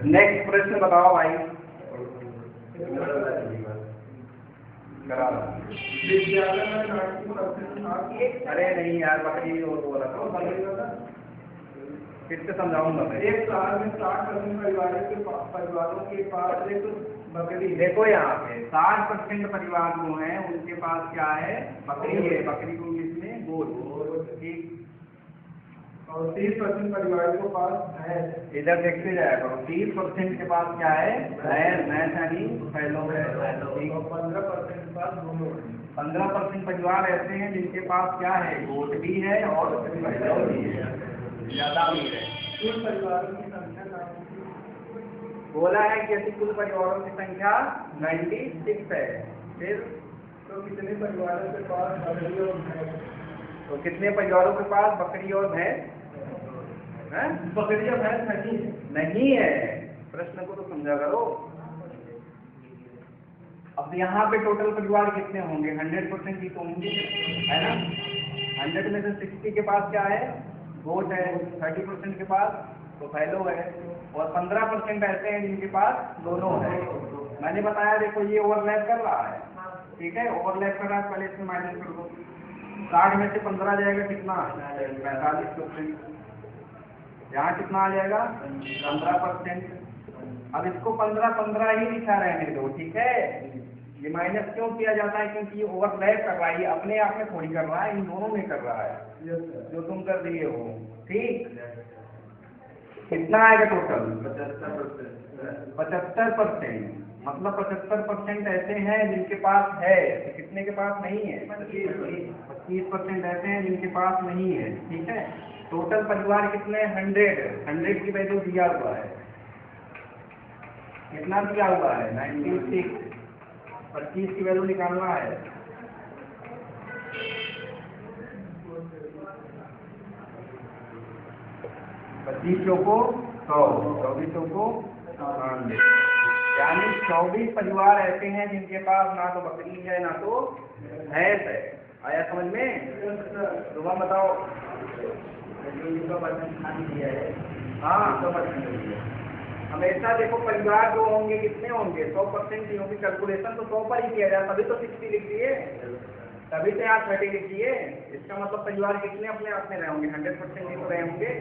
Next प्रश्न बताओ भाई। अरे नहीं यार, बकरी और बोला था, फिर से समझाऊंगा मैं। एक साल में 60% परिवारों के पास एक बकरी। देखो यहाँ पे 60% परिवार जो हैं उनके पास क्या है, बकरी है। बकरी को इसमें गोट, ठीक। और 30% परिवार के पास भैंस। इधर देखते जाया करो, 30% के पास क्या है, भैंस यानी फैलो है। 15% के पास दोनों। 15% परिवार ऐसे हैं जिनके पास क्या है, गोट भी है और फैलो भी है, ज्यादा अमीर है। कुल परिवारों की संख्या बोला है कि ऐसी कुल परिवारों की संख्या 96 है। फिर तो कितने परिवारों के पास बकरी और भैंस? तो कितने परिवारों के पास बकरी और भैंस है? बकरी और भैंस नहीं है। प्रश्न को तो समझा करो। अब यहाँ पे टोटल परिवार कितने होंगे, 100% ही तो होंगे, है ना। 100 में से 60 के पास क्या है, गोट है। 30% के पास तो फैलो है, और 15% ऐसे हैं जिनके पास दोनों है। मैंने बताया देखो ये ओवरलैप कर रहा है, ठीक है, ओवरलैप कर रहा है। पहले इसमें माइनस कर दो, 60 में से 15 जाएगा कितना, 45%। यहाँ कितना आ जाएगा, 15%। अब इसको 15 ही लिखा रहने दो, ठीक है। ये माइनस क्यों किया जाता है, क्योंकि ये ओवरलैप कर रहा है, ये अपने आप में थोड़ी कर रहा है, इन दोनों में कर रहा है जो तुम कर दिए हो, ठीक। कितना आएगा टोटल, 75%। मतलब 75% ऐसे हैं जिनके पास है, तो कितने के पास नहीं है, 25% ऐसे हैं जिनके पास नहीं है, ठीक है। टोटल परिवार कितने, 100 की वैल्यू दिया हुआ है, कितना दिया हुआ है, 96। 25 की वैल्यू निकालना है। 25 चौको 100, 24 चौको 99, यानी 24 परिवार ऐसे हैं जिनके पास ना तो बकरी है ना तो भैंस है। आया समझ में? तो वह बताओ। हाँ, तो हमेशा देखो परिवार जो होंगे कितने होंगे, 100% ही होंगे। कैलकुलेशन तो 100 पर ही किया जाए, तभी तो 60 लिख दिए, तभी तो यहाँ 30 लिख दिए। इसका मतलब परिवार कितने अपने आप में रहे होंगे, 100% ही तो रहे होंगे।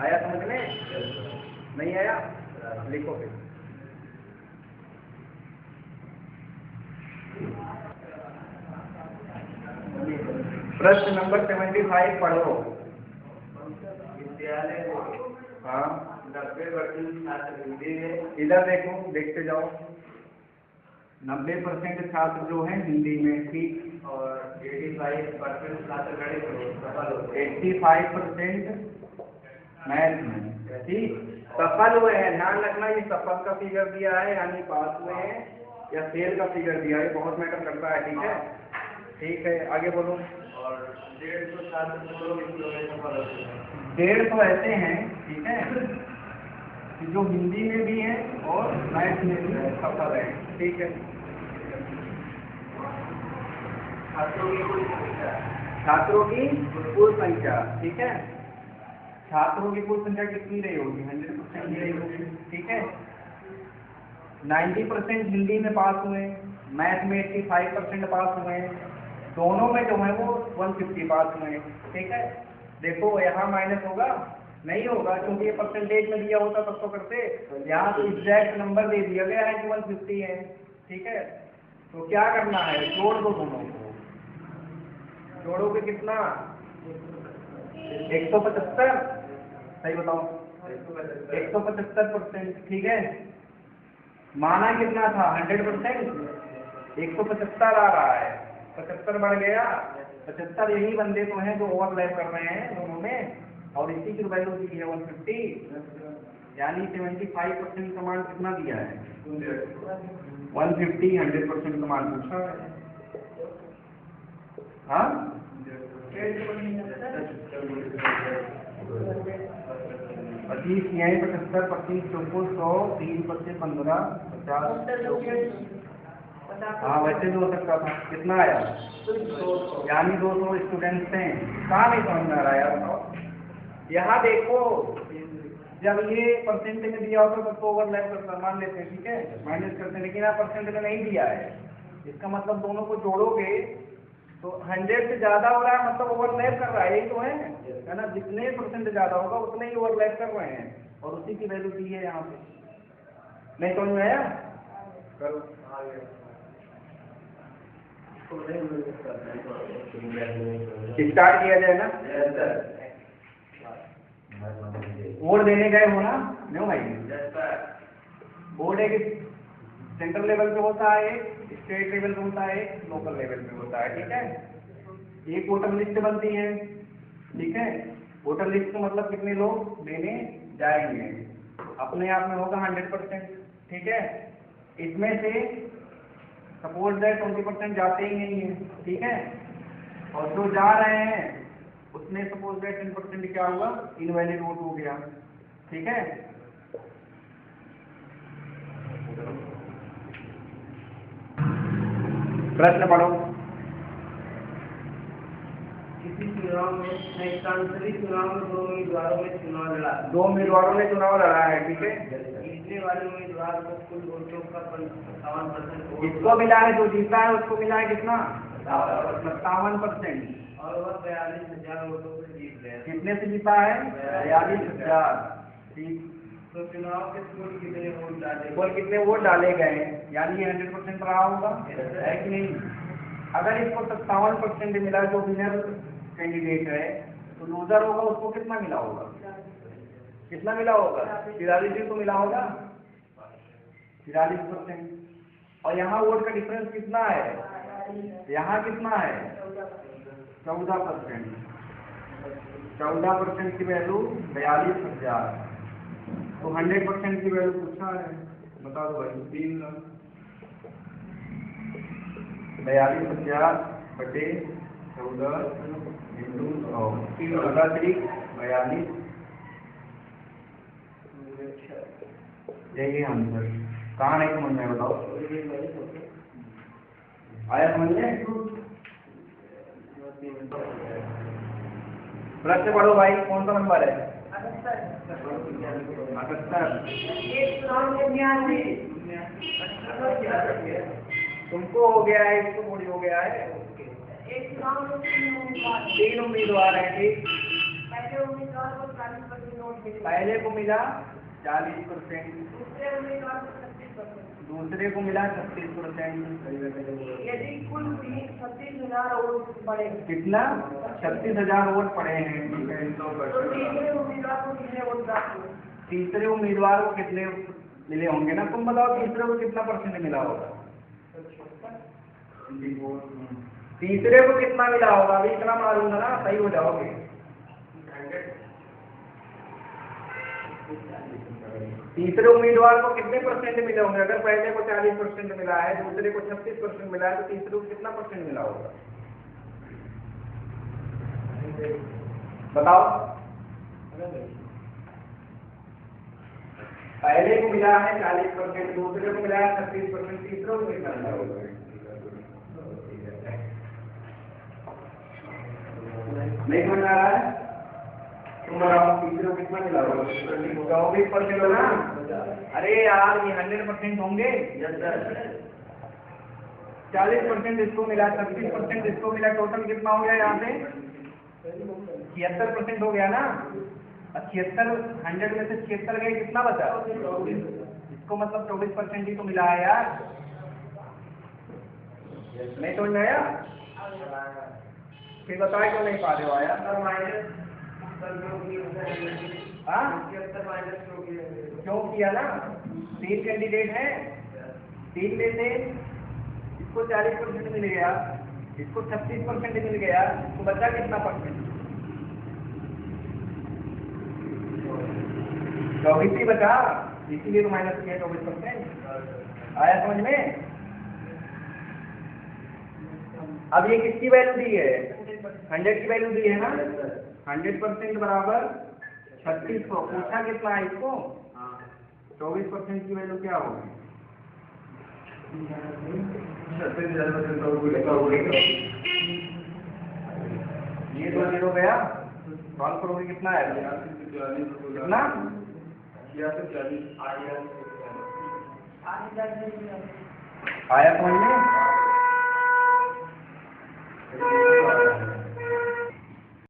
आया समझ में? नहीं आया? लिखो फिर। प्रश्न नंबर 75 पढ़ो। हाँ, 90% छात्र हिंदी में। इधर देखो, देखते जाओ। 90% छात्र जो है हिंदी में, ठीक। और 85% छात्र गणित में सफल होते हैं। 85% मैथ में, ठीक। सफल हुए हैं, ध्यान रखना, ये सफल का फिगर दिया है यानी पास हुए हैं, या फेल का फिगर दिया है, बहुत मैटर करता है, ठीक है। ठीक है, आगे बोलो। और 150 छात्र दोनों विषयों में सफल होते हैं। 150 ऐसे हैं, ठीक है, कि जो हिंदी में भी हैं और मैथ में भी सफल हैं, ठीक है। छात्रों की कुल संख्या, ठीक है। छात्रों की कुल संख्या कितनी रही होगी, 100% रही होगी, ठीक है। 90% हिंदी में पास हुए, मैथ में 85% पास हुए, दोनों में जो है वो 150 पास हुए, ठीक है। देखो यहाँ माइनस होगा, नहीं होगा, क्योंकि ये परसेंटेज में दिया होता तब तो करते। यहाँ तो एग्जैक्ट नंबर दे दिया गया है कि 150 है, ठीक है। तो क्या करना है, जोड़ दो दोनों को। जोड़ोगे कितना, 175, सही बताओ, 175%, ठीक है। माना कितना था, 100%, 175 आ रहा है, 75 बढ़ गया। 75 यही बंदे तो हैं जो ओवरलैप कर रहे हैं दोनों में, और इसी की वैल्यू दी है 150, यानी 75% का मान कितना दिया है, 150। 100% का मान पूछा है, हाँ। 25 यहीं 75, 25 चौको 100, 3 25 15 50। हाँ वैसे भी हो सकता था। कितना आया, यानी 200 स्टूडेंट्स थे। कहाँ नहीं समझ में आ रहा है यार, बताओ। यहाँ देखो जब ये परसेंट में दिया होता तब तो ओवरलैप करता मान लेते हैं, ठीक है, माइनस करते हैं, लेकिन यहाँ परसेंट में नहीं दिया है। इसका मतलब दोनों को जोड़ोगे तो 100 से ज्यादा हो रहा है, मतलब ओवरलैप कर रहा है, यही तो है ना। जितने परसेंट ज्यादा होगा उतने ही ओवरलैप कर रहे हैं, और उसी की वैल्यू दी है यहाँ पे। नहीं समझ में आया? करो स्टार्ट किया जाए ना। वोट देने गए हो ना? नहीं भाई, बोर्ड एक सेंट्रल लेवल पे होता है, एक स्टेट लेवल पे होता है, एक लोकल लेवल पे होता है, ठीक है। एक वोटर लिस्ट बनती है, ठीक है। वोटर लिस्ट का मतलब कितने लोग देने जाएंगे, अपने आप में होगा 100%, ठीक है। इसमें से सपोज दैट 20% जाते ही नहीं है, ठीक है, और जो जा रहे हैं उसमें सपोज दैट 10% क्या हुआ, इनवैलिड वोट हो गया, ठीक है। प्रश्न पढ़ो। किसी चुनाव में सांसदीय चुनाव में दो उम्मीदवारों ने चुनाव लड़ा, है, ठीक है। जीतने वाले उम्मीदवार को कुल वोटों का 57% किसको मिला है? जो जीता है उसको मिला है कितना? 57%। और वह 42,000 वोटों से जीत गया। कितने से जीता है? 42,000। ठीक, तो चुनाव के कुल कितने वोट डाले? कुल कितने वोट डाले गए? यानी 100% रहा होगा, है कि नहीं? अगर इसको 57% मिला जो विनर कैंडिडेट है, तो लूजर होगा उसको कितना मिला होगा? कितना मिला होगा? 43 को मिला होगा, 43%। और यहाँ वोट का डिफरेंस कितना है? यहाँ कितना है? 14%। 14% की वैल्यू 42,000। तो 100% की वैल्यू पूछा है, बता दो भाई। 3 लाख 42,000 बटे 14 इंटू 100, 42। यही आंसर। कहाँ नहीं समझ में, बताओ। आया समझ में? प्रश्न पढ़ो भाई, कौन सा नंबर है? 78। तुमको हो गया है, इसको थोड़ी हो गया है। एक चुनाव में 3 उम्मीदवार हैं, ठीक। पहले उम्मीदवार को 40% वोट मिले, पहले को मिला 40%, दूसरे उम्मीदवार को 36%, दूसरे को मिला 36%। यदि कुल 36,000 वोट पड़े, कितना? 36,000 वोट पड़े हैं, ठीक है। तो तीसरे उम्मीदवार को कितने वोट प्राप्त हुए? तीसरे उम्मीदवार को कितने मिले होंगे ना? तुम बताओ तीसरे को कितना परसेंट मिला होगा? तीसरे को कितना मिला होगा? अभी इतना मारूंगा ना, सही हो जाओगे। तीसरे उम्मीदवार को कितने परसेंट मिले होंगे? अगर पहले को 40% मिला है, दूसरे को 36% मिला है, तो तीसरे को कितना परसेंट मिला होगा? बताओ। पहले को मिला है 40%, दूसरे को मिला है 36%, तीसरे को कितना मिला होगा? नहीं समझ आ रहा है? तुम बताओ तीसरे को कितना मिला होगा? 24% ना? अरे यार, ये 100% होंगे। 40% इसको मिला, 36% इसको मिला, टोटल कितना हो गया यहाँ पे? 76% हो गया ना। 76, 100 में से 76 गए, कितना बचा? इसको मतलब 24% ही तो मिला है यार। नहीं समझ में आया? फिर बताए क्यों नहीं पा रहे हो? आया क्यों किया ना? 3 कैंडिडेट हैं, 3 में से इसको 40% मिल गया, इसको 36% मिल गया, तो बचा कितना परसेंट? 24 ही बचा, इसीलिए तो माइनस किया 24%। आया समझ में? अब ये किसकी वैल्यू दी है? 100 की वैल्यू दी है ना। 100% बराबर 3600। पूछा कितना है इसको? 24% की वैल्यू क्या होगी? ये 2 0 गया, सॉल्व करोगे कितना है? कितना? या तो 40 आया आगे जाके आया कौन में